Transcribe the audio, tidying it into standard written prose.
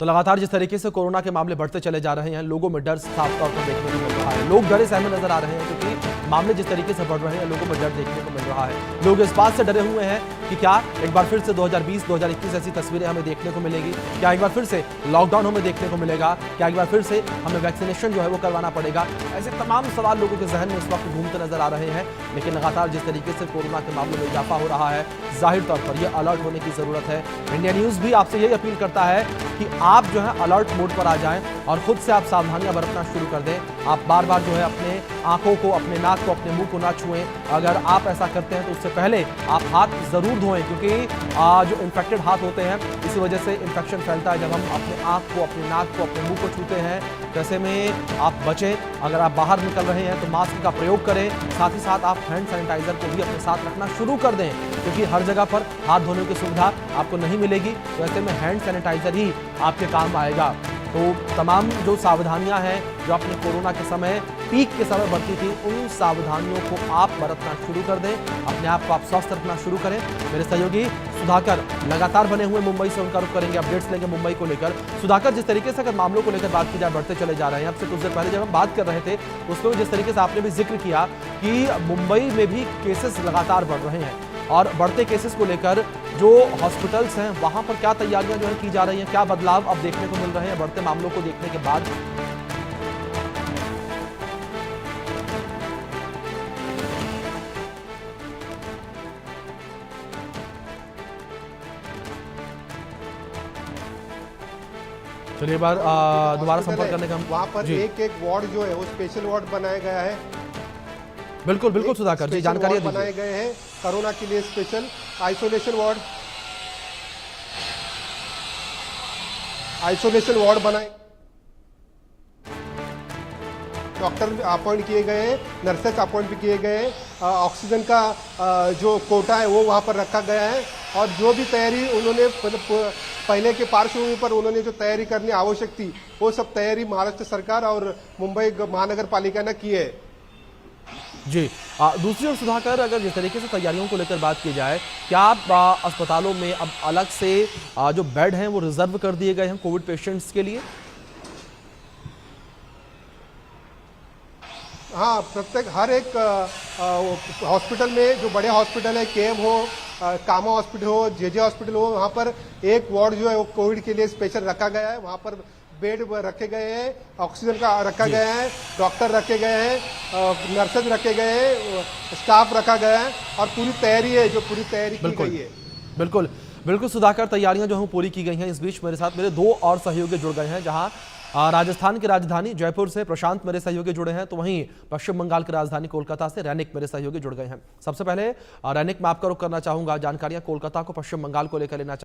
तो लगातार जिस तरीके से कोरोना के मामले बढ़ते चले जा रहे हैं, लोगों में डर साफ तौर पर देखने को मिल रहा है। लोग डरे सहमे नजर आ रहे हैं क्योंकि मामले जिस तरीके से बढ़ रहे हैं, लोगों में डर देखने को मिल रहा है। लोग इस बात से डरे हुए हैं कि क्या एक बार फिर से 2020-2021 ऐसी तस्वीरें हमें देखने को मिलेगी, क्या एक बार फिर से लॉकडाउन हमें देखने को मिलेगा, क्या एक बार फिर से हमें वैक्सीनेशन जो है वो करवाना पड़ेगा। ऐसे तमाम सवाल लोगों के जहन में इस वक्त घूमते नजर आ रहे हैं। लेकिन लगातार जिस तरीके से कोरोना के मामलों में इजाफा हो रहा है, जाहिर तौर पर यह अलर्ट होने की जरूरत है। इंडिया न्यूज भी आपसे यही अपील करता है कि आप जो है अलर्ट मोड पर आ जाएं और खुद से आप सावधानियां बरतना शुरू कर दें। आप बार बार जो है अपने आंखों को, अपने नाक को, अपने मुंह को ना छुएं। अगर आप ऐसा करते हैं तो उससे पहले आप हाथ जरूर धोएं, क्योंकि जो इन्फेक्टेड हाथ होते हैं इसी वजह से इन्फेक्शन फैलता है जब हम अपने आंख को, अपने नाक को, अपने मुंह को छूते हैं। जैसे में आप बचें। अगर आप बाहर निकल रहे हैं तो मास्क का प्रयोग करें। साथ ही साथ आप हैंड सैनिटाइजर को भी अपने साथ रखना शुरू कर दें, क्योंकि हर जगह पर हाथ धोने की सुविधा आपको नहीं मिलेगी। तो ऐसे में हैंड सैनिटाइजर ही आपके काम आएगा। तो तमाम जो सावधानियां हैं जो अपने कोरोना के समय, पीक के समय बरती थी, उन सावधानियों को आप बरतना शुरू कर दें। अपने आप को आप स्वस्थ रखना शुरू करें। मेरे सहयोगी सुधाकर लगातार बने हुए मुंबई से, उनका रुख करेंगे, अपडेट्स लेंगे मुंबई को लेकर। सुधाकर, जिस तरीके से अगर मामलों को लेकर बात की जाए, बढ़ते चले जा रहे हैं। आपसे कुछ देर पहले जब हम बात कर रहे थे उसमें जिस तरीके से आपने भी जिक्र किया कि मुंबई में भी केसेस लगातार बढ़ रहे हैं और बढ़ते केसेस को लेकर जो हॉस्पिटल्स हैं वहां पर क्या तैयारियां जो है की जा रही हैं, क्या बदलाव अब देखने को मिल रहे हैं बढ़ते मामलों को देखने के बाद? चलिए एक बार दोबारा संपर्क करने का वहाँ पर एक वार्ड जो है वो स्पेशल वार्ड बनाया गया है। बिल्कुल बिल्कुल सुधाकर जी, जानकारी बनाए गए हैं कोरोना के लिए। स्पेशल आइसोलेशन वार्ड बनाए, डॉक्टर अपॉइंट किए गए हैं, नर्सेस अपॉइंट भी किए गए हैं। ऑक्सीजन का जो कोटा है वो वहाँ पर रखा गया है। और जो भी तैयारी उन्होंने पहले के पार्श्वभूमि पर उन्होंने जो तैयारी करनी आवश्यक थी, वो सब तैयारी महाराष्ट्र सरकार और मुंबई महानगर पालिका ने की है। जी, दूसरी ओर सुधाकर, अगर जिस तरीके से तैयारियों को लेकर बात की जाए, क्या आप अस्पतालों में अब अलग से जो बेड हैं वो रिजर्व कर दिए गए हैं कोविड पेशेंट्स के लिए? हाँ, प्रत्येक हर एक हॉस्पिटल में, जो बड़े हॉस्पिटल है, केएम हो, कामा हॉस्पिटल हो, जेजे हॉस्पिटल हो, वहाँ पर एक वार्ड जो है वो कोविड के लिए स्पेशल रखा गया है। वहाँ पर बेड रखे गए हैं, ऑक्सीजन का रखा गया है, डॉक्टर रखे गए हैं, नर्सेज रखे गए हैं, स्टाफ रखा गया है और पूरी तैयारी है, जो पूरी तैयारी की गई है। बिल्कुल बिल्कुल सुधाकर, तैयारियां जो हैं पूरी की गई हैं। इस बीच मेरे साथ मेरे दो और सहयोगी जुड़ गए हैं, जहां राजस्थान की राजधानी जयपुर से प्रशांत मेरे सहयोगी जुड़े हैं, तो वहीं पश्चिम बंगाल की राजधानी कोलकाता से रैनिक मेरे सहयोगी जुड़ गए हैं। सबसे पहले रैनिक, मैं आपका रुख करना चाहूंगा, जानकारियां कोलकाता को, पश्चिम बंगाल को लेकर लेना